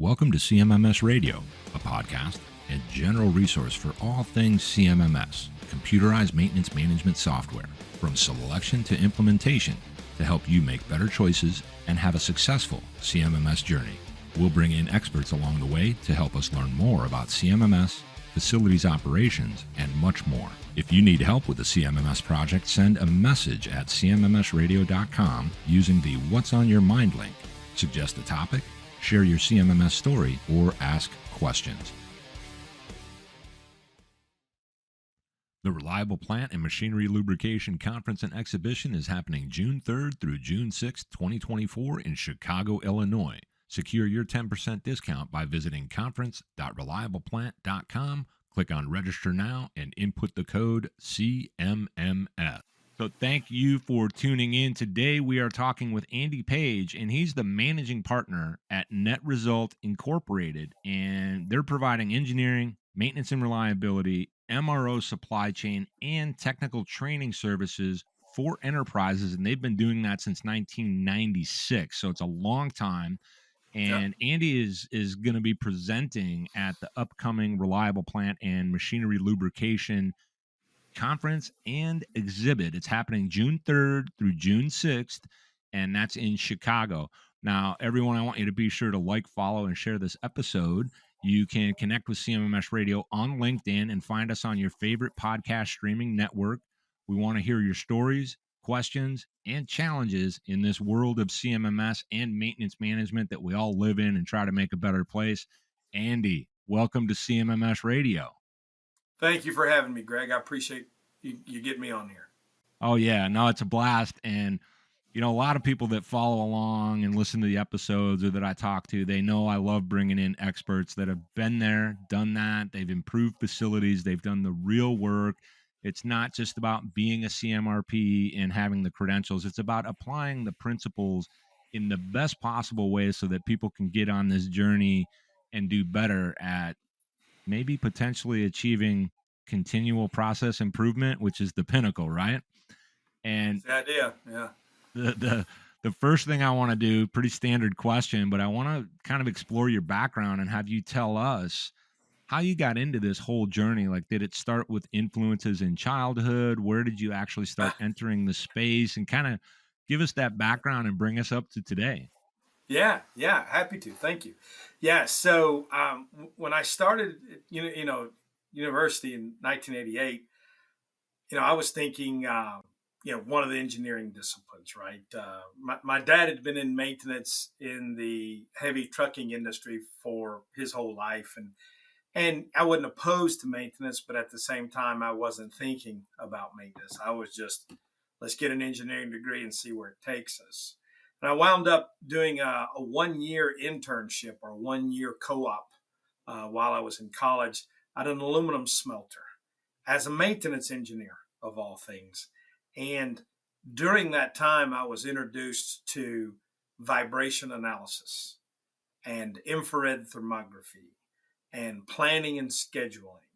Welcome to CMMS Radio, a podcast and general resource for all things CMMS, computerized maintenance management software, from selection to implementation to help you make better choices and have a successful CMMS journey. We'll bring in experts along the way to help us learn more about CMMS, facilities operations, and much more. If you need help with the CMMS project, send a message at CMMSradio.com using the What's on Your Mind link. Suggest a topic, share your CMMS story, or ask questions. The Reliable Plant and Machinery Lubrication Conference and Exhibition is happening June 3rd through June 6th, 2024 in Chicago, Illinois. Secure your 10% discount by visiting conference.reliableplant.com. Click on Register Now and input the code CMMS. So thank you for tuning in. Today we are talking with Andy Page, and he's the managing partner at Net Result Incorporated, and they're providing engineering, maintenance and reliability, MRO supply chain, and technical training services for enterprises, and they've been doing that since 1996, so it's a long time. And Andy is going to be presenting at the upcoming Reliable Plant and Machinery Lubrication Conference and Exhibit. It's happening June 3rd through June 6th, and that's in Chicago. Now, everyone, I want you to be sure to like, follow, and share this episode. You can connect with CMMS Radio on LinkedIn and find us on your favorite podcast streaming network. We want to hear your stories, questions, and challenges in this world of CMMS and maintenance management that we all live in and try to make a better place. Andy, welcome to CMMS Radio. Thank you for having me, Greg. I appreciate you getting me on here. Oh, yeah. No, it's a blast. And, you know, a lot of people that follow along and listen to the episodes or that I talk to, they know I love bringing in experts that have been there, done that. They've improved facilities. They've done the real work. It's not just about being a CMRP and having the credentials. It's about applying the principles in the best possible way so that people can get on this journey and do better at maybe potentially achieving continual process improvement, which is the pinnacle, right? And that's the idea, yeah. The first thing I want to do, pretty standard question, but I want to kind of explore your background and have you tell us how you got into this whole journey. Like, did it start with influences in childhood? Where did you actually start entering the space? And kind of give us that background and bring us up to today. Yeah, happy to. Thank you. Yeah, so when I started, university in 1988, I was thinking, one of the engineering disciplines, right? My dad had been in maintenance in the heavy trucking industry for his whole life, and I wasn't opposed to maintenance, but at the same time, I wasn't thinking about maintenance. I was just, let's get an engineering degree and see where it takes us. And I wound up doing a 1-year internship or 1-year co-op while I was in college at an aluminum smelter as a maintenance engineer, of all things. And during that time, I was introduced to vibration analysis and infrared thermography and planning and scheduling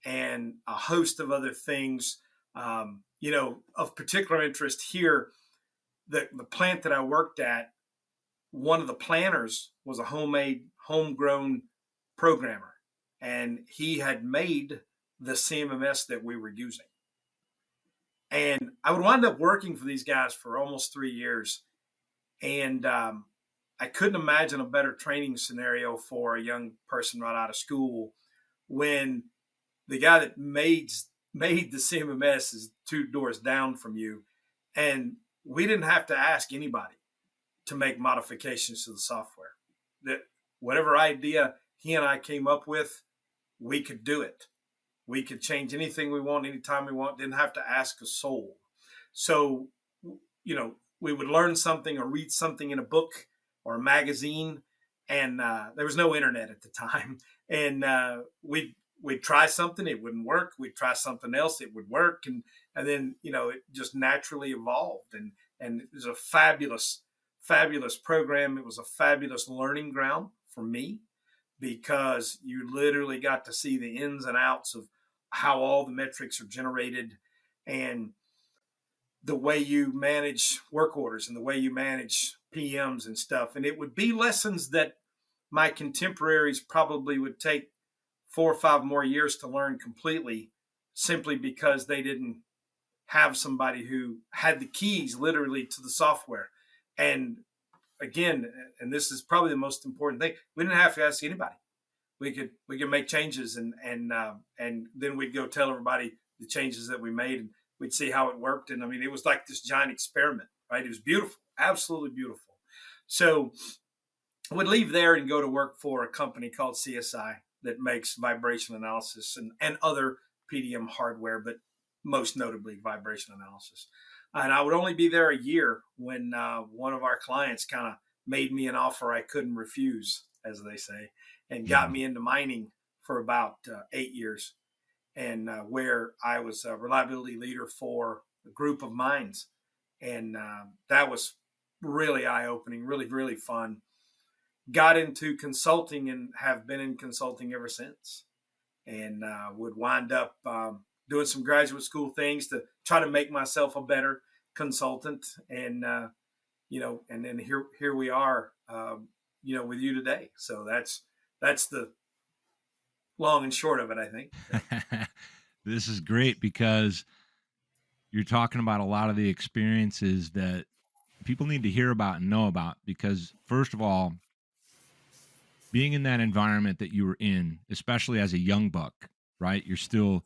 and a host of other things, of particular interest here. The plant that I worked at, one of the planners was a homegrown programmer, and he had made the CMMS that we were using. And I would wind up working for these guys for almost 3 years. And I couldn't imagine a better training scenario for a young person right out of school when the guy that made the CMMS is 2 doors down from you. And we didn't have to ask anybody to make modifications to the software. That whatever idea he and I came up with, we could do it. We could change anything we want, anytime we want, didn't have to ask a soul. So, we would learn something or read something in a book or a magazine, and there was no internet at the time. And we'd try something, it wouldn't work. We'd try something else, it would work. And then, it just naturally evolved. And it was a fabulous, fabulous program. It was a fabulous learning ground for me because you literally got to see the ins and outs of how all the metrics are generated and the way you manage work orders and the way you manage PMs and stuff. And it would be lessons that my contemporaries probably would take 4 or 5 more years to learn completely, simply because they didn't have somebody who had the keys literally to the software. And again, and this is probably the most important thing, we didn't have to ask anybody. We could make changes, and then we'd go tell everybody the changes that we made, and we'd see how it worked. And I mean, it was like this giant experiment, right? It was beautiful, absolutely beautiful. So I would leave there and go to work for a company called CSI that makes vibration analysis and other PDM hardware, but most notably vibration analysis. And I would only be there a year when one of our clients kind of made me an offer I couldn't refuse, as they say, and got Mhm. me into mining for about 8 years, and where I was a reliability leader for a group of mines. And that was really eye opening, really, really fun. Got into consulting and have been in consulting ever since, and would wind up doing some graduate school things to try to make myself a better consultant. And and then here we are, with you today. So that's the long and short of it, I think. Yeah. This is great because you're talking about a lot of the experiences that people need to hear about and know about. Because, first of all, being in that environment that you were in, especially as a young buck, right? You're still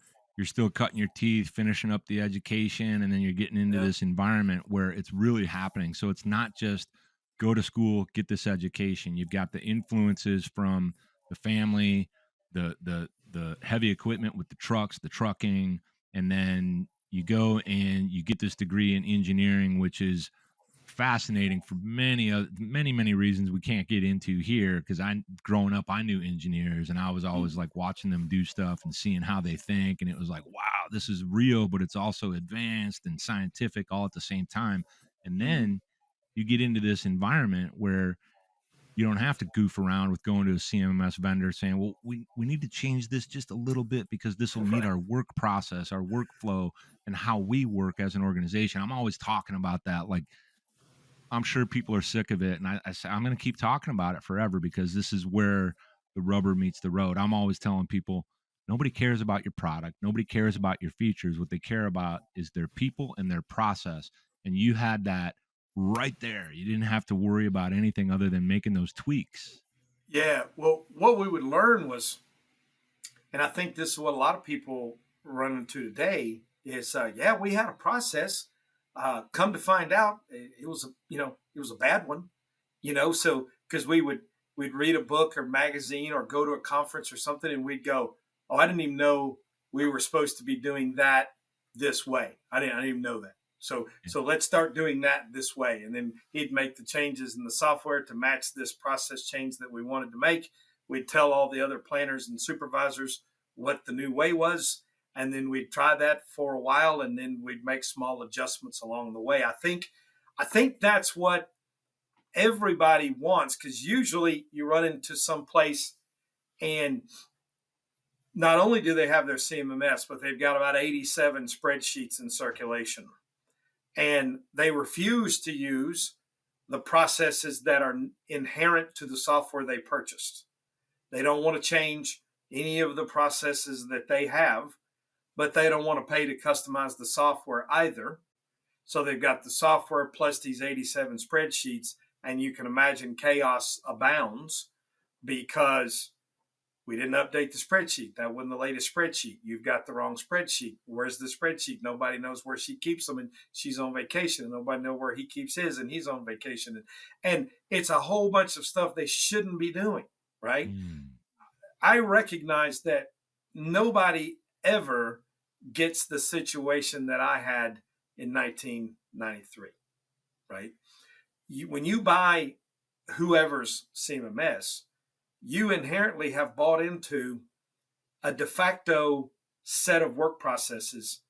cutting your teeth, finishing up the education, and then you're getting into Yeah. this environment where it's really happening. So it's not just go to school, get this education. You've got the influences from the family, the heavy equipment with the trucks, the trucking, and then you go and you get this degree in engineering, which is fascinating for many reasons we can't get into here, because I growing up I knew engineers and I was always like watching them do stuff and seeing how they think, and it was like, wow, this is real, but it's also advanced and scientific all at the same time. And Mm-hmm. then you get into this environment where you don't have to goof around with going to a CMMS vendor saying, well, we need to change this just a little bit because this will meet Right. our work process, our workflow, and how we work as an organization. I'm always talking about that. Like, I'm sure people are sick of it, and I say I'm going to keep talking about it forever because this is where the rubber meets the road. I'm always telling people nobody cares about your product, nobody cares about your features. What they care about is their people and their process. And you had that right there. You didn't have to worry about anything other than making those tweaks. Yeah. Well, what we would learn was, and I think this is what a lot of people run into today, is yeah, we had a process. Come to find out, it was it was a bad one. So because we'd read a book or magazine or go to a conference or something, and we'd go, oh, I didn't even know we were supposed to be doing that this way. I didn't even know that. So let's start doing that this way. And then he'd make the changes in the software to match this process change that we wanted to make. We'd tell all the other planners and supervisors what the new way was, and then we'd try that for a while, and then we'd make small adjustments along the way. I think that's what everybody wants, because usually you run into some place, and not only do they have their CMMS, but they've got about 87 spreadsheets in circulation, and they refuse to use the processes that are inherent to the software they purchased. They don't want to change any of the processes that they have, but they don't want to pay to customize the software either. So they've got the software plus these 87 spreadsheets, and you can imagine chaos abounds because we didn't update the spreadsheet. That wasn't the latest spreadsheet. You've got the wrong spreadsheet. Where's the spreadsheet? Nobody knows where she keeps them, and she's on vacation. And nobody knows where he keeps his, and he's on vacation. And it's a whole bunch of stuff they shouldn't be doing, right? Mm. I recognize that nobody ever gets the situation that I had in 1993, right? When you buy whoever's CMMS, you inherently have bought into a de facto set of work processes,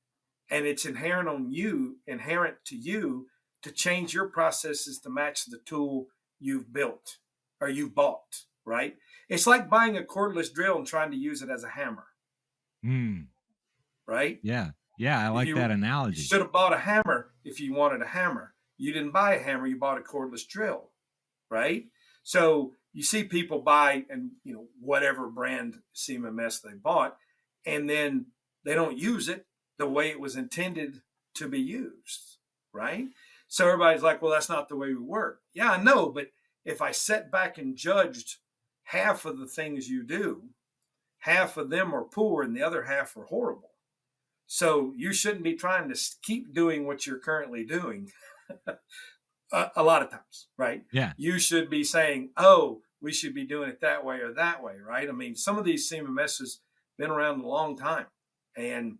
and it's inherent to you to change your processes to match the tool you've built or you've bought, right? It's like buying a cordless drill and trying to use it as a hammer, Mm. right? Yeah. Yeah. I If like you that you analogy. should have bought a hammer if you wanted a hammer. You didn't buy a hammer, you bought a cordless drill, right? So you see people buy and whatever brand CMMS they bought, and then they don't use it the way it was intended to be used, right? So everybody's like, well, that's not the way we work. Yeah, I know, but if I sat back and judged half of the things you do, half of them are poor and the other half are horrible. So you shouldn't be trying to keep doing what you're currently doing a lot of times, right? Yeah. You should be saying, oh, we should be doing it that way or that way, right? I mean, some of these CMMSs been around a long time, and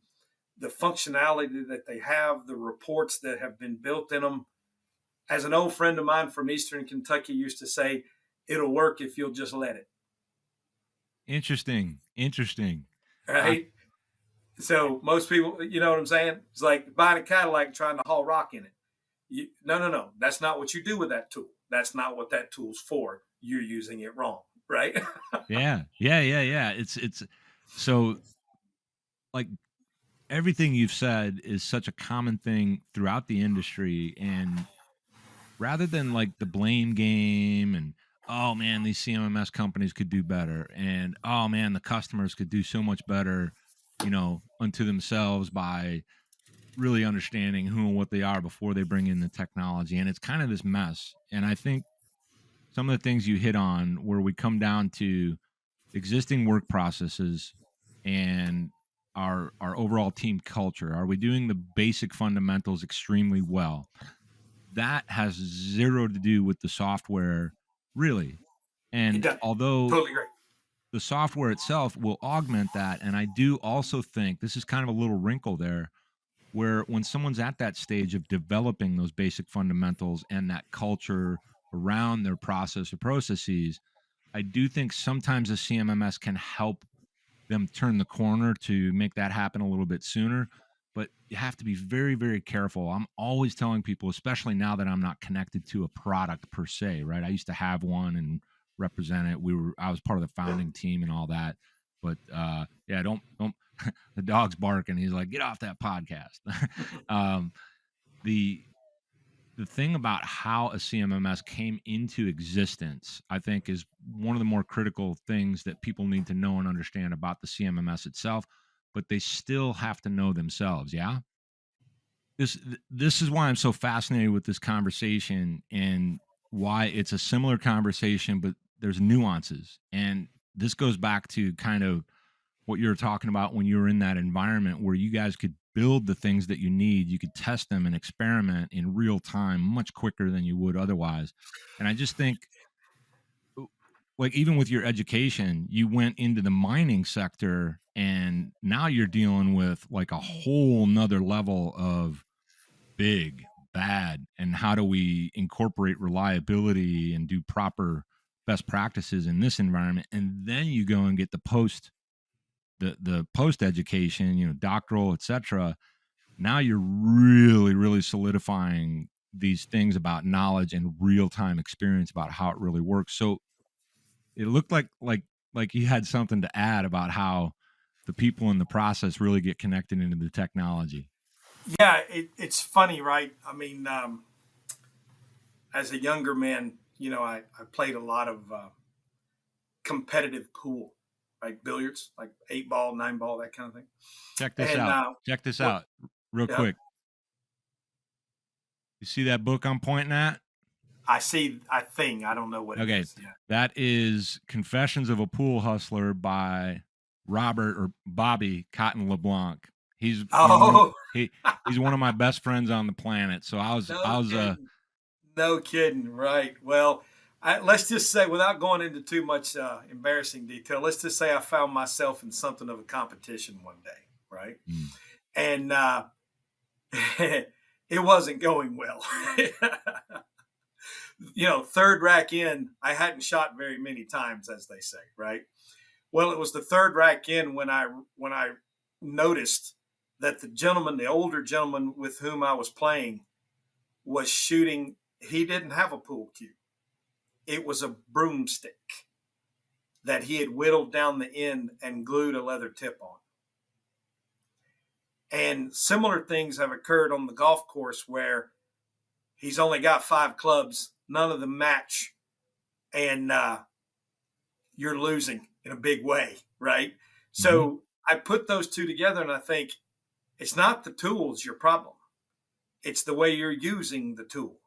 the functionality that they have, the reports that have been built in them. As an old friend of mine from Eastern Kentucky used to say, it'll work if you'll just let it. Interesting. Right? So most people, you know what I'm saying? It's like buying a Cadillac and trying to haul rock in it. No. That's not what you do with that tool. That's not what that tool's for. You're using it wrong, right? Yeah. It's so, like, everything you've said is such a common thing throughout the industry, and rather than like the blame game and, oh man, these CMMS companies could do better, and oh man, the customers could do so much better, unto themselves by really understanding who and what they are before they bring in the technology. And it's kind of this mess. And I think some of the things you hit on, where we come down to existing work processes and our overall team culture, are we doing the basic fundamentals extremely well? That has zero to do with the software, really. It And does. although Totally great. the software itself will augment that, and I do also think this is kind of a little wrinkle there, where when someone's at that stage of developing those basic fundamentals and that culture around their process or processes, I do think sometimes a CMMS can help them turn the corner to make that happen a little bit sooner. But you have to be very, very careful. I'm always telling people, especially now that I'm not connected to a product per se, right? I used to have one and represent it. I was part of the founding team and all that. But yeah, don't the dog's barking. He's like, get off that podcast. um, the the thing about how a CMMS came into existence, I think, is one of the more critical things that people need to know and understand about the CMMS itself, but they still have to know themselves. Yeah. This is why I'm so fascinated with this conversation, and why it's a similar conversation, but there's nuances. And this goes back to kind of what you were talking about when you were in that environment where you guys could build the things that you need. You could test them and experiment in real time much quicker than you would otherwise. And I just think, like, even with your education, you went into the mining sector, and now you're dealing with like a whole nother level of big, bad, and how do we incorporate reliability and do proper best practices in this environment. And then you go and get the post education, doctoral, etc. Now you're really, really solidifying these things about knowledge and real time experience about how it really works. So it looked like you had something to add about how the people in the process really get connected into the technology. Yeah, it's funny, right? I mean, as a younger man, I played a lot of competitive pool, like billiards, like 8 ball, 9 ball, that kind of thing. Check this And out. Check this what? out real Yeah, quick. You see that book I'm pointing at? I see a thing. I don't know what it Okay. is. Yeah. That is Confessions of a Pool Hustler by Robert or Bobby Cotton LeBlanc. He's Oh, he's one of my best friends on the planet. So I was no kidding. No kidding. Right. Well, let's just say, without going into too much embarrassing detail, let's just say I found myself in something of a competition one day. Right. And it wasn't going well. Third rack in, I hadn't shot very many times, as they say, right? Well, it was the third rack in when I noticed that the older gentleman with whom I was playing, was shooting. He didn't have a pool cue. It was a broomstick that he had whittled down the end and glued a leather tip on. And similar things have occurred on the golf course where he's only got 5 clubs, none of them match. And you're losing in a big way, right? Mm-hmm. So I put those two together and I think it's not the tools your problem. It's the way you're using the tool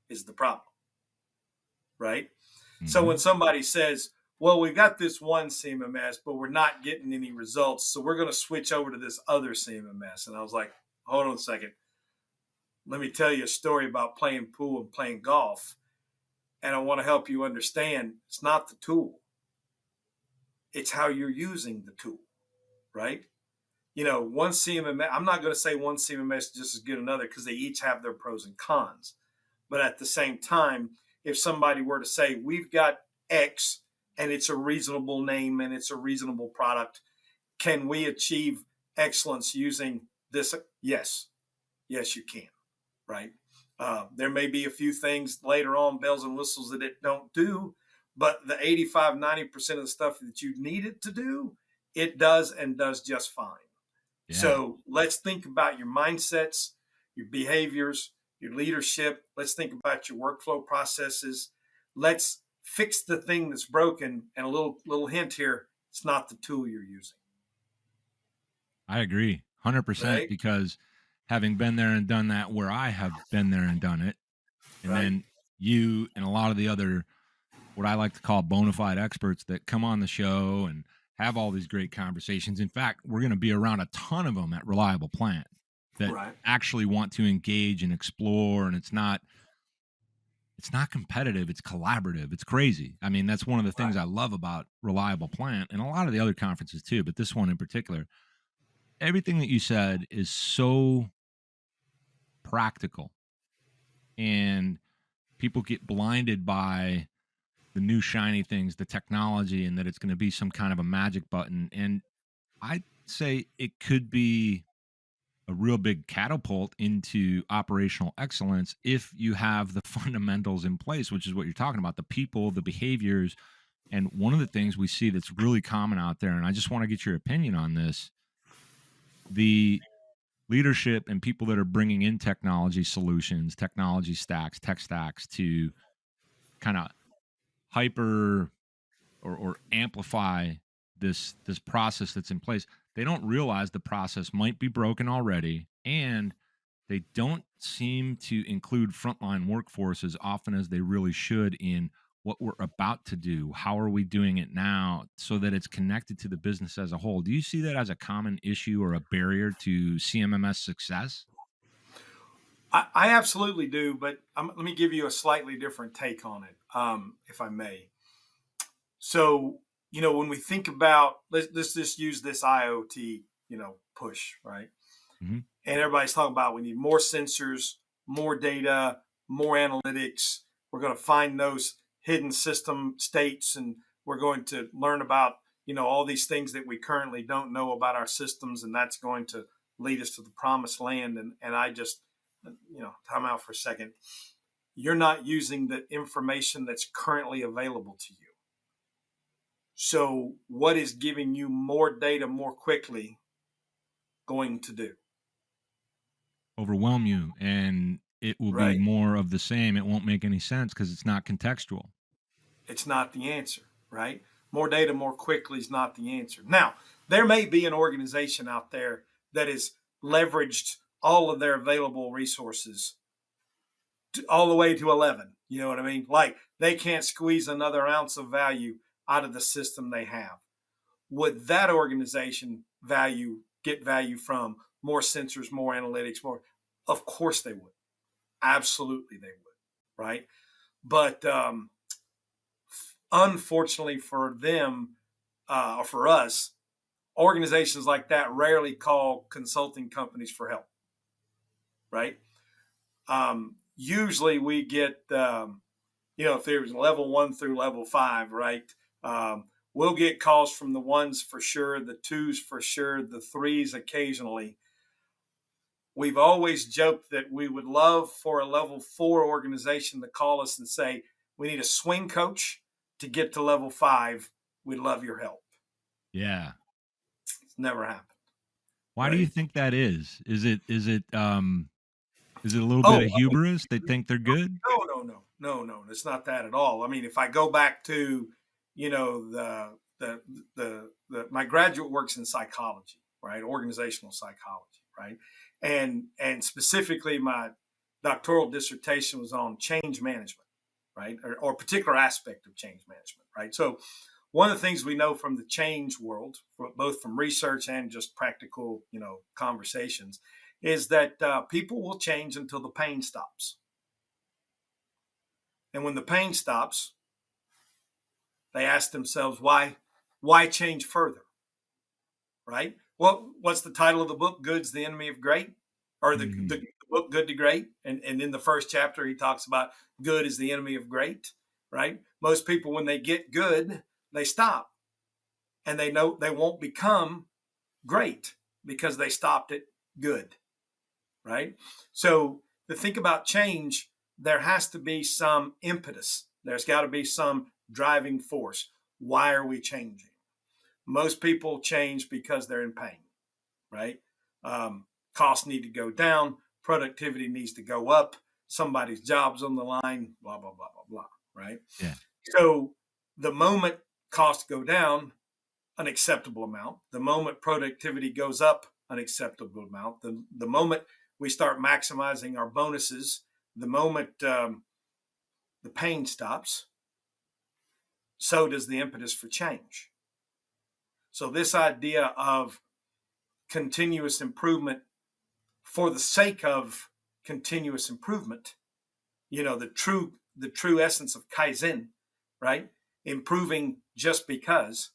is the problem, right? So Mm-hmm. when somebody says, well, we've got this one CMMS, but we're not getting any results, so we're going to switch over to this other CMMS. And I was like, hold on a second. Let me tell you a story about playing pool and playing golf. And I want to help you understand it's not the tool, it's how you're using the tool, right? One CMMS, I'm not going to say one CMMS just as good as another because they each have their pros and cons. But at the same time, if somebody were to say, we've got X and it's a reasonable name and it's a reasonable product, can we achieve excellence using this? Yes. Yes, you can, right? There may be a few things later on, bells and whistles that it don't do, but the 85-90% of the stuff that you need it to do, it does and does just fine. Yeah. So let's think about your mindsets, your behaviors, your leadership. Let's think about your workflow processes. Let's fix the thing that's broken. And a little hint here: it's not the tool you're using. I agree 100% Right? because having been there and done that where I have been there and done it, and Right? then you and a lot of the other what I like to call bona fide experts that come on the show and have all these great conversations. In fact, we're going to be around a ton of them at Reliable Plant that Right? actually want to engage and explore, and it's not competitive, it's collaborative. It's crazy. I mean, that's one of the things Right? I love about Reliable Plant and a lot of the other conferences too, but this one in particular. Everything that you said is so practical, and people get blinded by the new shiny things, the technology, and that it's going to be some kind of a magic button. And I'd say it could be a real big catapult into operational excellence if you have the fundamentals in place, which is what you're talking about, the people, the behaviors. And one of the things we see that's really common out there, and I just want to get your opinion on this, the leadership and people that are bringing in technology solutions, technology stacks, tech stacks to kind of hyper or amplify this process that's in place. They don't realize the process might be broken already, and they don't seem to include frontline workforce as often as they really should in what we're about to do. How are we doing it now so that it's connected to the business as a whole? Do you see that as a common issue or a barrier to CMMS success? I absolutely do, but let me give you a slightly different take on it, if I may. So, when we think about, let's just use this IoT, push, right? Hmm. And everybody's talking about we need more sensors, more data, more analytics. We're going to find those hidden system states, and we're going to learn about all these things that we currently don't know about our systems, and that's going to lead us to the promised land. And I just time out for a second. You're not using the information that's currently available to you. So what is giving you more data more quickly going to do? Overwhelm you, and it will be Right? more of the same. It won't make any sense because it's not contextual. It's not the answer, right? More data more quickly is not the answer. Now, there may be an organization out there that has leveraged all of their available resources all the way to 11. You know what I mean? Like they can't squeeze another ounce of value out of the system they have. Would that organization get value from more sensors, more analytics, more? Of course they would. Absolutely they would, right? But unfortunately for them, or for us, organizations like that rarely call consulting companies for help, right? Usually we get, if there's level 1 through level 5, right? We'll get calls from the ones for sure, the twos for sure, the threes occasionally. We've always joked that we would love for a level 4 organization to call us and say, we need a swing coach to get to level 5. We'd love your help. Yeah. It's never happened, Why do you right? think that is? Is it a little bit Oh, of hubris? They think they're good? no. It's not that at all. I mean, if I go back to, the my graduate works in psychology, right? Organizational psychology, right? And specifically my doctoral dissertation was on change management, right? Or a particular aspect of change management, right? So one of the things we know from the change world, both from research and just practical, conversations, is that people will change until the pain stops. And when the pain stops, they ask themselves, why change further? Right? What's the title of the book? Good's the enemy of great, or the book Good to Great. And in the first chapter, he talks about good is the enemy of great, right? Most people, when they get good, they stop, and they know they won't become great because they stopped at good, right? So to think about change, there has to be some impetus. There's got to be some driving force. Why are we changing? Most people change because they're in pain, right? Costs need to go down, productivity needs to go up, somebody's job's on the line, blah, blah, blah, blah, blah, right? Yeah. So the moment costs go down, an acceptable amount. The moment productivity goes up, an acceptable amount. The moment we start maximizing our bonuses, the moment the pain stops, so does the impetus for change. So this idea of continuous improvement for the sake of continuous improvement, the true essence of Kaizen, right? Improving just because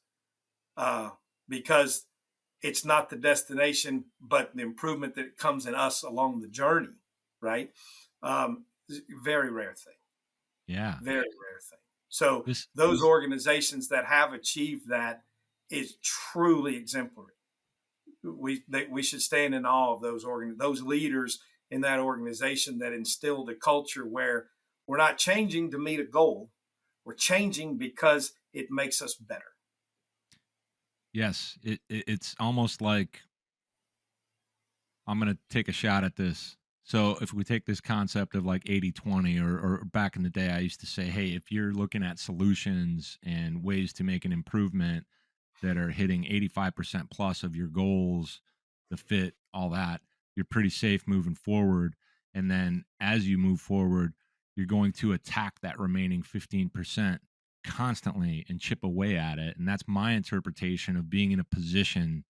it's not the destination, but the improvement that comes in us along the journey, right? Very rare thing. Yeah. Very rare thing. So those organizations that have achieved that is truly exemplary. We should stand in awe of those leaders in that organization that instilled a culture where we're not changing to meet a goal. We're changing because it makes us better. Yes, it's almost like, I'm going to take a shot at this. So if we take this concept of like 80-20, or back in the day, I used to say, hey, if you're looking at solutions and ways to make an improvement that are hitting 85% plus of your goals, the fit, all that, you're pretty safe moving forward. And then as you move forward, you're going to attack that remaining 15% constantly and chip away at it. And that's my interpretation of being in a position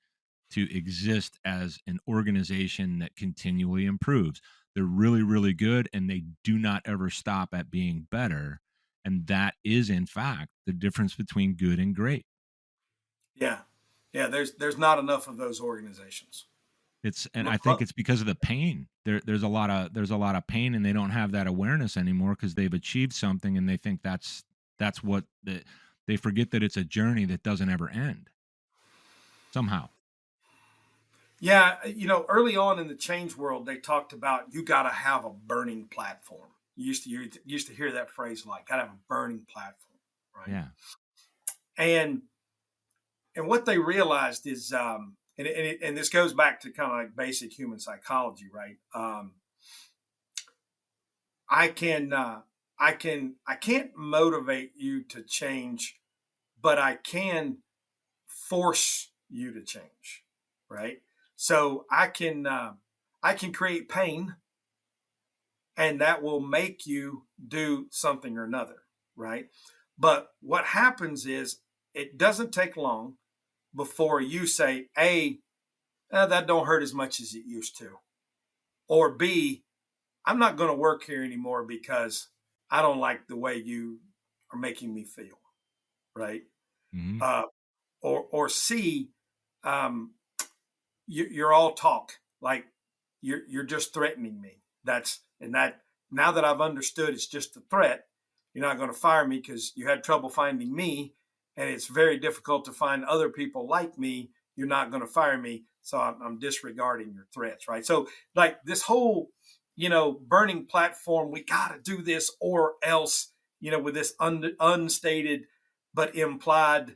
to exist as an organization that continually improves. They're really, really good, and they do not ever stop at being better. And that is, in fact, the difference between good and great. Yeah. There's not enough of those organizations. And I think it's because of the pain. There's a lot of pain, and they don't have that awareness anymore because they've achieved something, and they think that's what they forget that it's a journey that doesn't ever end. Somehow. Yeah, early on in the change world, they talked about you got to have a burning platform. You used to hear that phrase like, got to have a burning platform, right? Yeah. And what they realized is, and this goes back to kind of like basic human psychology, right? I can't motivate you to change, but I can force you to change, right? So I can create pain, and that will make you do something or another, right? But what happens is it doesn't take long before you say, A, that don't hurt as much as it used to, or B, I'm not going to work here anymore because I don't like the way you are making me feel, right? Mm-hmm. Or C, you're all talk, like you're just threatening me. Now that I've understood it's just a threat, you're not going to fire me because you had trouble finding me, and it's very difficult to find other people like me. You're not going to fire me, so I'm disregarding your threats, right? So like this whole burning platform, we got to do this or else, with this unstated but implied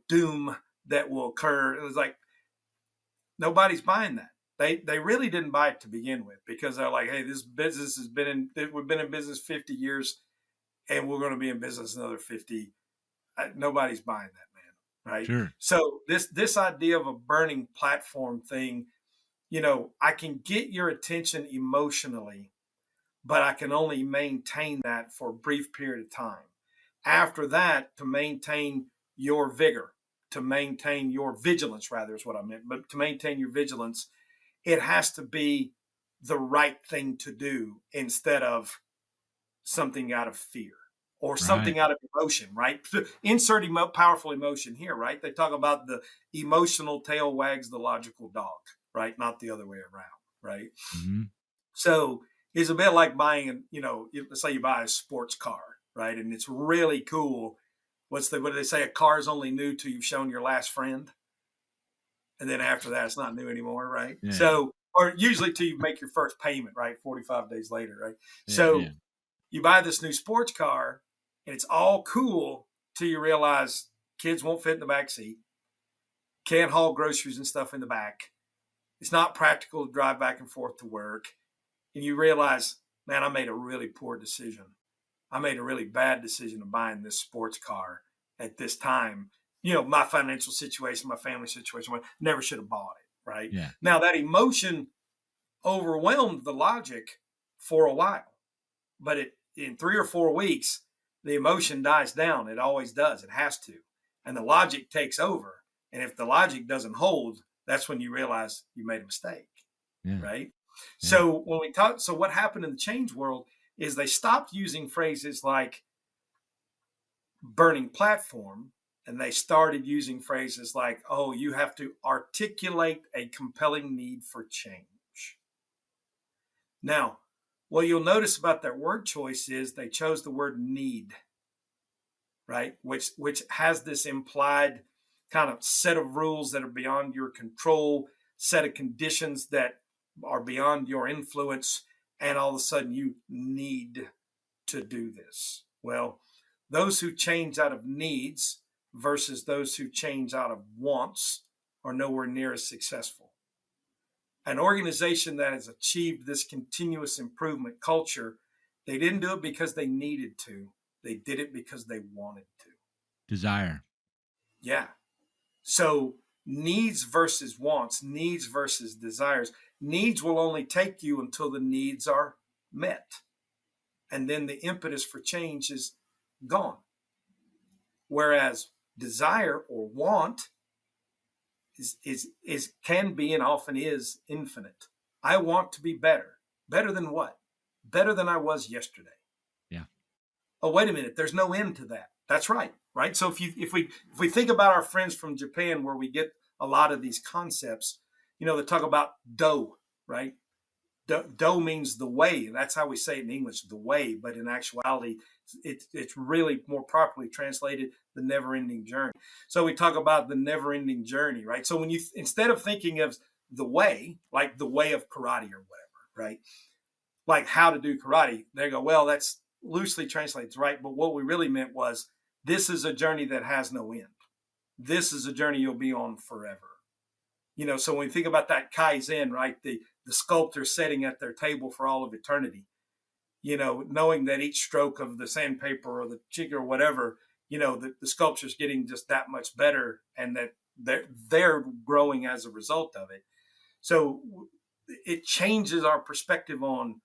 doom that will occur. It was like nobody's buying that. They really didn't buy it to begin with, because they're like, hey, this business we've been in business 50 years, and we're going to be in business another 50. nobody's buying that, man. Right. Sure. So this idea of a burning platform thing, I can get your attention emotionally, but I can only maintain that for a brief period of time. After that, to maintain your vigor, to maintain your vigilance, rather, is what I meant, but to maintain your vigilance, it has to be the right thing to do instead of something out of fear or Right. something out of emotion, right? Insert powerful emotion here, right? They talk about the emotional tail wags the logical dog, right? Not the other way around, right? Mm-hmm. So it's a bit like buying, let's say you buy a sports car, right? And it's really cool. What do they say? A car is only new till you've shown your last friend. And then after that, it's not new anymore, right? Yeah. So, or usually till you make your first payment, right? 45 days later, right? Yeah. Yeah. So you buy this new sports car and it's all cool till you realize kids won't fit in the back seat, can't haul groceries and stuff in the back. It's not practical to drive back and forth to work. And you realize, man, I made a really poor decision. I made a really bad decision of buying this sports car at this time. My financial situation, my family situation, I never should have bought it, right? Yeah. Now, that emotion overwhelmed the logic for a while, but in 3 or 4 weeks, the emotion dies down. It always does. It has to. And the logic takes over. And if the logic doesn't hold, that's when you realize you made a mistake, Yeah. right? Yeah. So what happened in the change world is they stopped using phrases like burning platform, and they started using phrases like, oh, you have to articulate a compelling need for change. Now, what you'll notice about their word choice is they chose the word need, right? Which has this implied kind of set of rules that are beyond your control, set of conditions that are beyond your influence, and all of a sudden you need to do this. Well, those who change out of needs versus those who change out of wants are nowhere near as successful. An organization that has achieved this continuous improvement culture, they didn't do it because they needed to. They did it because they wanted to. Desire. Yeah. So needs versus wants, needs versus desires. Needs will only take you until the needs are met. And then the impetus for change is gone. Whereas desire or want is can be and often is infinite. I want to be better. Better than what? Better than I was yesterday. Yeah. Oh, wait a minute. There's no end to that. That's right. Right. So if we think about our friends from Japan, where we get a lot of these concepts, they talk about do, right? Do means the way. That's how we say it in English, the way. But in actuality, it's really more properly translated the never-ending journey. So we talk about the never-ending journey, right? So when instead of thinking of the way, like the way of karate or whatever, right? Like how to do karate, they go, well, that's loosely translates, right? But what we really meant was this is a journey that has no end. This is a journey you'll be on forever. So when we think about that Kaizen, right? The sculptor sitting at their table for all of eternity, knowing that each stroke of the sandpaper or the jig or whatever, the sculpture's getting just that much better, and that they're growing as a result of it. So it changes our perspective on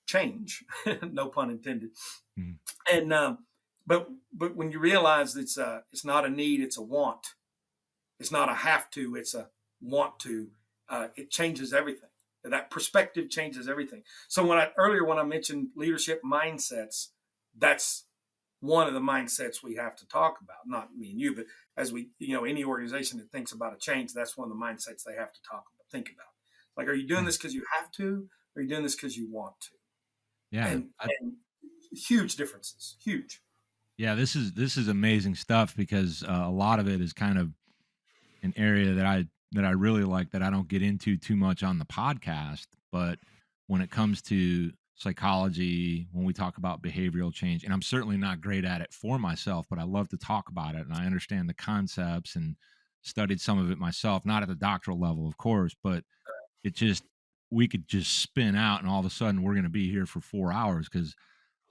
change, no pun intended. Mm-hmm. And but when you realize it's not a need, it's a want. It's not a have to, it's a want to. It changes everything. That perspective changes everything. So when I mentioned leadership mindsets, that's one of the mindsets we have to talk about. Not me and you, but as any organization that thinks about a change, that's one of the mindsets they have to think about. Like, are you doing this because you have to, or are you doing this because you want to? Yeah. And huge differences. Huge. Yeah, this is amazing stuff, because a lot of it is kind of an area that I really like, that I don't get into too much on the podcast. But when it comes to psychology, when we talk about behavioral change, and I'm certainly not great at it for myself, but I love to talk about it, and I understand the concepts and studied some of it myself, not at the doctoral level, of course, but we could just spin out, and all of a sudden we're going to be here for 4 hours, because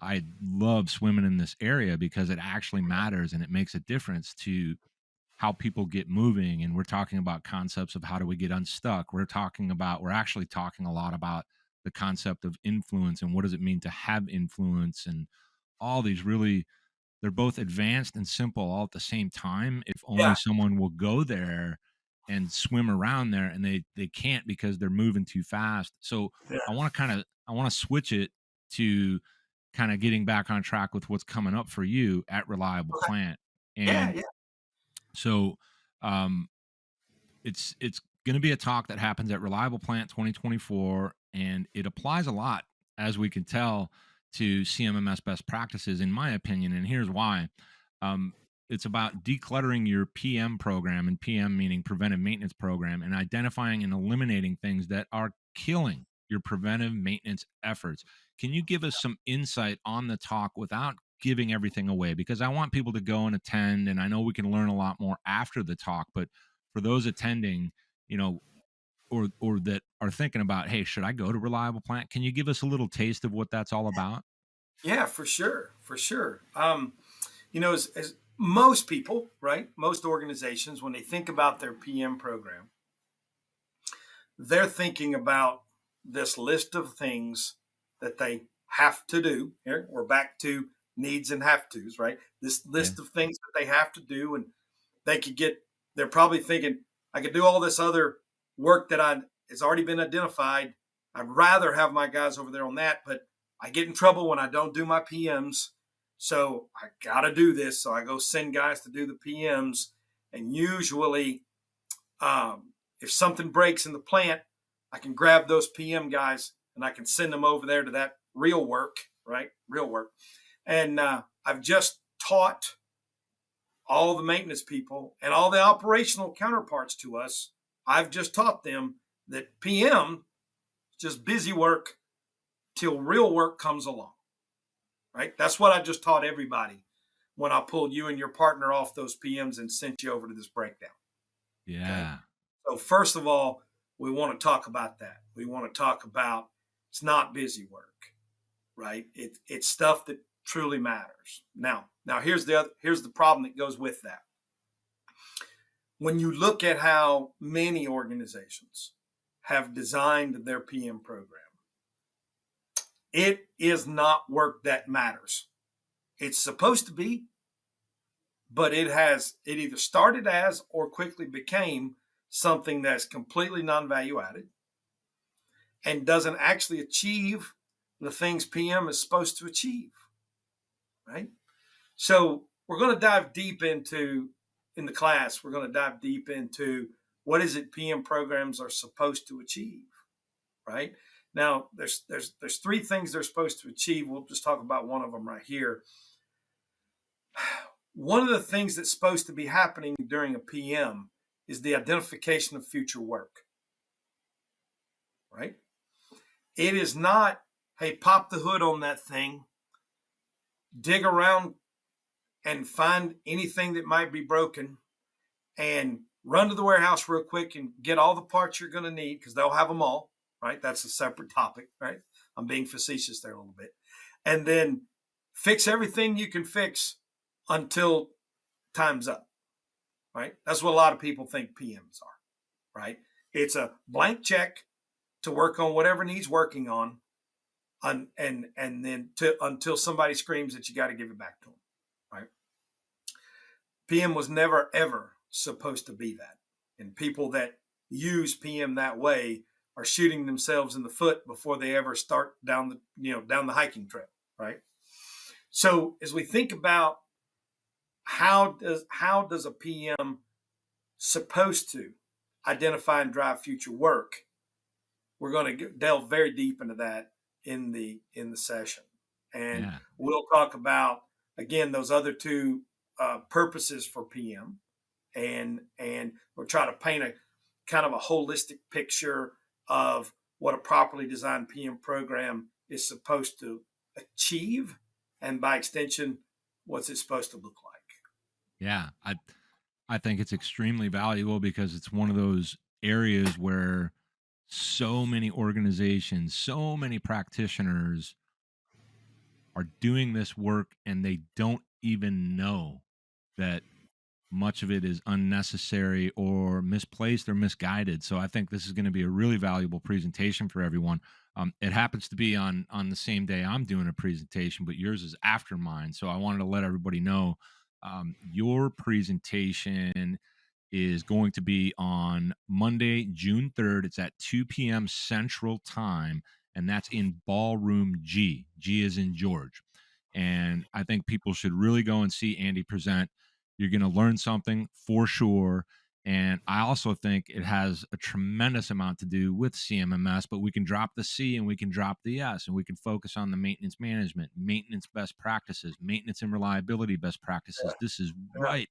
I love swimming in this area because it actually matters and it makes a difference to how people get moving. And we're talking about concepts of how do we get unstuck. We're actually talking a lot about the concept of influence and what does it mean to have influence, and all these really, they're both advanced and simple all at the same time. If only Yeah. someone will go there and swim around there, and they can't because they're moving too fast. So Yeah. I want to switch it to kind of getting back on track with what's coming up for you at Reliable Okay. Plant. Yeah. And Yeah. so um it's going to be a talk that happens at Reliable Plant 2024, and it applies a lot, as we can tell, to CMMS best practices, in my opinion. And here's why. Um, it's about decluttering your PM program, and PM meaning preventive maintenance program, and identifying and eliminating things that are killing your preventive maintenance efforts. Can you give us some insight on the talk without giving everything away? Because I want people to go and attend, and I know we can learn a lot more after the talk, but for those attending, you know, or that are thinking about, hey, should I go to Reliable Plant? Can you give us a little taste of what that's all about? Yeah, for sure. For sure. As most people, right? Most organizations, when they think about their PM program, they're thinking about this list of things that they have to do. Here, we're back to needs and have tos, right? This Yeah. list of things that they have to do, and they could get, they're probably thinking, I could do all this other work that it's already been identified. I'd rather have my guys over there on that, but I get in trouble when I don't do my PMs. So I got to do this. So I go send guys to do the PMs. And usually, if something breaks in the plant, I can grab those PM guys and I can send them over there to that real work, right? Real work. And I've just taught all the maintenance people and all the operational counterparts to us. I've just taught them that PM is just busy work till real work comes along, right? That's what I just taught everybody when I pulled you and your partner off those PMs and sent you over to this breakdown. Okay. Yeah. So, first of all, we want to talk about that. We want to talk about it's not busy work, right? It's stuff that truly matters. Now here's the problem that goes with that. When you look at how many organizations have designed their PM program, it is not work that matters. It's supposed to be, but it either started as or quickly became something that's completely non-value added and doesn't actually achieve the things PM is supposed to achieve, right? So we're going to dive deep into, in the class, we're going to dive deep into what is it PM programs are supposed to achieve, right? Now, there's three things they're supposed to achieve. We'll just talk about one of them right here. One of the things that's supposed to be happening during a PM is the identification of future work, right? It is not, hey, pop the hood on that thing, dig around and find anything that might be broken, and run to the warehouse real quick and get all the parts you're going to need because they'll have them all, right? That's a separate topic, right? I'm being facetious there a little bit. And then fix everything you can fix until time's up, right? That's what a lot of people think PMs are, right? It's a blank check to work on whatever needs working on, and then until somebody screams that you got to give it back to them, right? PM was never ever supposed to be that, and people that use PM that way are shooting themselves in the foot before they ever start down the hiking trail, right? So as we think about how does a PM supposed to identify and drive future work, we're going to delve very deep into that in the session, and Yeah. we'll talk about again those other two purposes for PM, and we'll try to paint a kind of a holistic picture of what a properly designed PM program is supposed to achieve, and by extension, what's it supposed to look like. Yeah. I think it's extremely valuable because it's one of those areas where so many organizations, so many practitioners are are doing this work and they don't even know that much of it is unnecessary or misplaced or misguided. So I think this is going to be a really valuable presentation for everyone. It happens to be on the same day I'm doing a presentation, but yours is after mine. So I wanted to let everybody know your presentation is going to be on Monday, June 3rd. It's at 2 p.m. Central Time, and that's in Ballroom G. G is in George. And I think people should really go and see Andy present. You're going to learn something for sure. And I also think it has a tremendous amount to do with CMMS, but we can drop the C and we can drop the S, and we can focus on the maintenance management, maintenance best practices, maintenance and reliability best practices. This is Yeah. right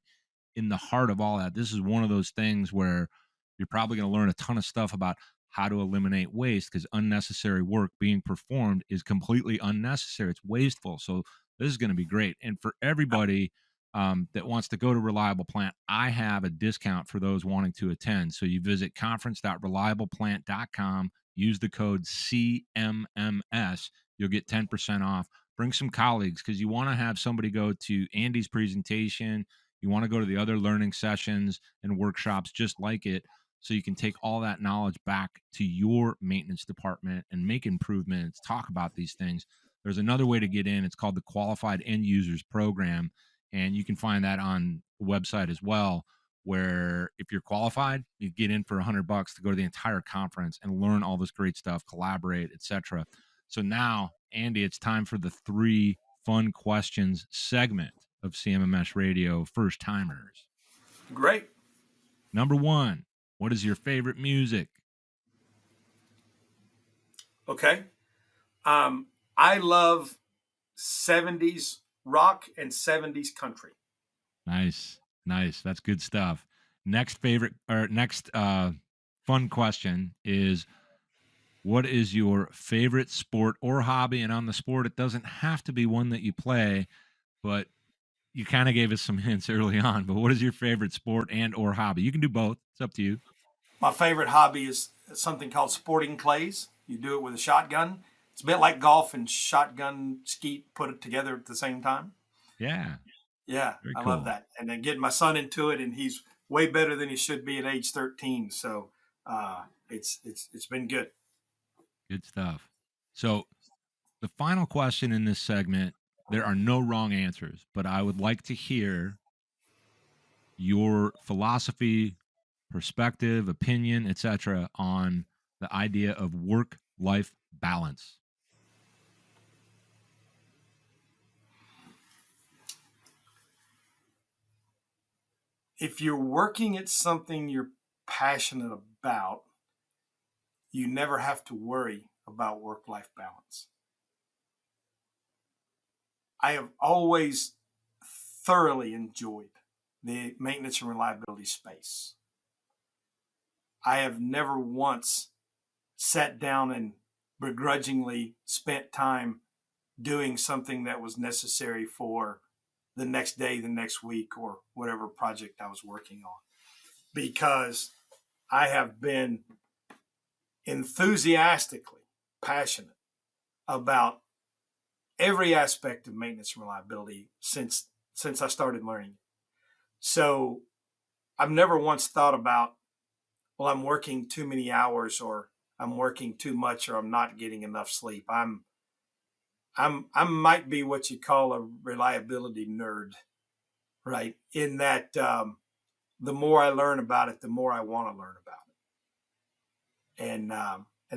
in the heart of all that. This is one of those things where you're probably going to learn a ton of stuff about how to eliminate waste, because unnecessary work being performed is completely unnecessary. It's wasteful. So this is going to be great. And for everybody that wants to go to Reliable Plant, I have a discount for those wanting to attend. So you visit conference.reliableplant.com, use the code CMMS, you'll get 10% off. Bring some colleagues, because you want to have somebody go to Andy's presentation. You want to go to the other learning sessions and workshops just like it, so you can take all that knowledge back to your maintenance department and make improvements, talk about these things. There's another way to get in. It's called the Qualified End Users Program, and you can find that on the website as well, where if you're qualified, you get in for $100 to go to the entire conference and learn all this great stuff, collaborate, etc. So now, Andy, it's time for the 3 fun questions segment of CMMS Radio First Timers. Great. Number 1, what is your favorite music? Okay. I love 70s rock and 70s country. Nice. That's good stuff. Next fun question is, what is your favorite sport or hobby? And on the sport, it doesn't have to be one that you play, but you kind of gave us some hints early on. But what is your favorite sport and or hobby? You can do both. It's up to you. My favorite hobby is something called sporting clays. You do it with a shotgun. It's a bit like golf and shotgun skeet put it together at the same time. Yeah. Yeah, Very I cool. love that. And then getting my son into it, and he's way better than he should be at age 13. So it's been good. Good stuff. So the final question in this segment, there are no wrong answers, but I would like to hear your philosophy, perspective, opinion, etc., on the idea of work-life balance. If you're working at something you're passionate about, you never have to worry about work-life balance. I have always thoroughly enjoyed the maintenance and reliability space. I have never once sat down and begrudgingly spent time doing something that was necessary for the next day, the next week, or whatever project I was working on, because I have been enthusiastically passionate about every aspect of maintenance and reliability since I started learning. So I've never once thought about, well, I'm working too many hours, or I'm working too much, or I'm not getting enough sleep. I might be what you call a reliability nerd, right? In that the more I learn about it, the more I want to learn about it, and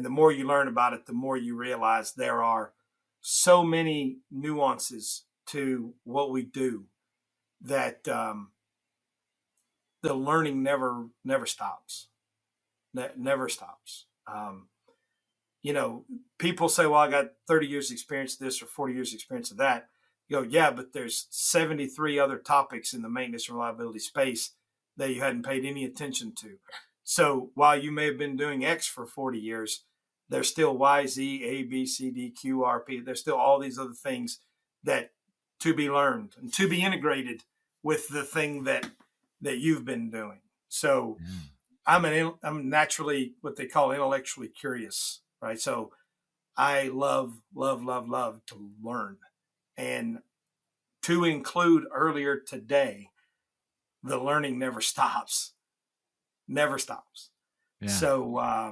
the more you learn about it, the more you realize there are so many nuances to what we do that the learning never stops. Never stops. People say, well, I got 30 years experience of this or 40 years experience of that. You go, yeah, but there's 73 other topics in the maintenance and reliability space that you hadn't paid any attention to. So while you may have been doing X for 40 years, there's still Y, Z, A, B, C, D, Q, R, P. There's still all these other things that to be learned and to be integrated with the thing that you've been doing. So I'm naturally what they call intellectually curious, right? So I love to learn. And to include earlier today, the learning never stops, never stops. Yeah.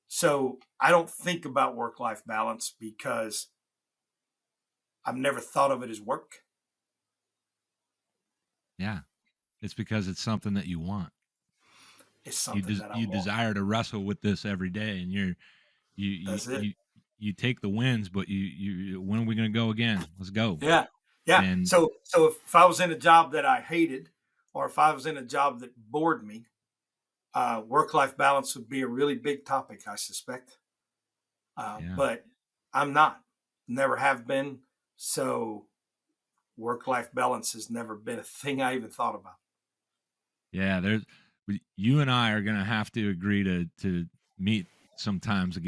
So I don't think about work-life balance because I've never thought of it as work. Yeah. It's because it's something that you want. It's something that I You want. desire to wrestle with this every day, and That's it. you take the wins, but you when are we going to go again? Let's go. Yeah. Yeah. And So if I was in a job that I hated, or if I was in a job that bored me, work-life balance would be a really big topic, I suspect. yeah. But I'm not, never have been. So work-life balance has never been a thing I even thought about. Yeah, you and I are going to have to agree to meet sometimes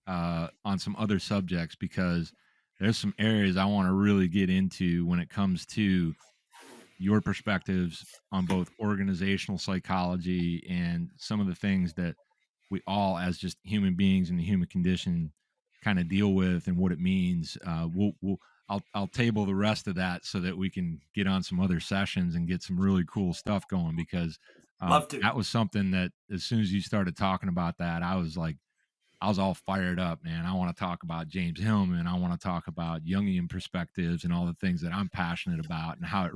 on some other subjects, because there's some areas I want to really get into when it comes to your perspectives on both organizational psychology and some of the things that we all, as just human beings in the human condition, kind of deal with and what it means. I'll table the rest of that so that we can get on some other sessions and get some really cool stuff going, because Love to. that was something that as soon as you started talking about that, I was all fired up, man. I want to talk about James Hillman. I want to talk about Jungian perspectives and all the things that I'm passionate about, and how it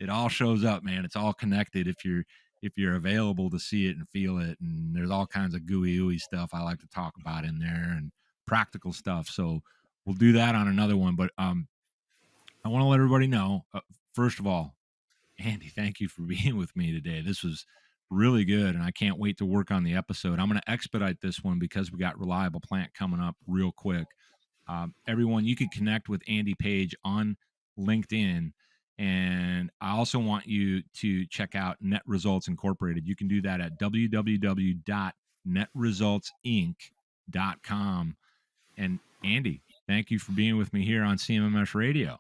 all shows up, man. It's all connected if you're available to see it and feel it. And there's all kinds of gooey ooey stuff I like to talk about in there, and practical stuff. So we'll do that on another one. But I want to let everybody know, first of all, Andy, thank you for being with me today. This was really good, and I can't wait to work on the episode. I'm going to expedite this one because we got Reliable Plant coming up real quick. Everyone, you can connect with Andy Page on LinkedIn. And I also want you to check out Net Results Incorporated. You can do that at www.netresultsinc.com. And Andy, thank you for being with me here on CMMS Radio.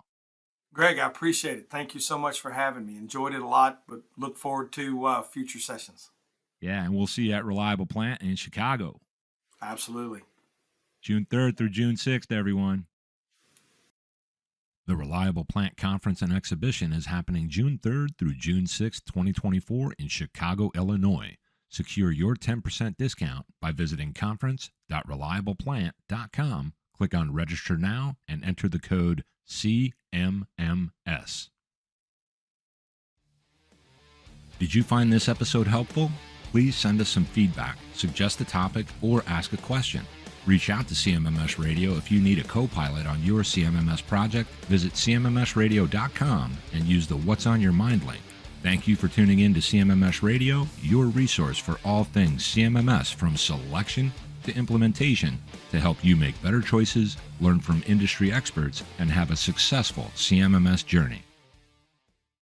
Greg, I appreciate it. Thank you so much for having me. Enjoyed it a lot, but look forward to future sessions. Yeah, and we'll see you at Reliable Plant in Chicago. Absolutely. June 3rd through June 6th, everyone. The Reliable Plant Conference and Exhibition is happening June 3rd through June 6th, 2024 in Chicago, Illinois. Secure your 10% discount by visiting conference.reliableplant.com. Click on Register Now and enter the code CMMS. Did you find this episode helpful? Please send us some feedback, suggest a topic, or ask a question. Reach out to CMMS Radio if you need a co-pilot on your CMMS project. Visit CMMSradio.com and use the What's on Your Mind link. Thank you for tuning in to CMMS Radio, your resource for all things CMMS, from selection to implementation, to help you make better choices, learn from industry experts, and have a successful CMMS journey.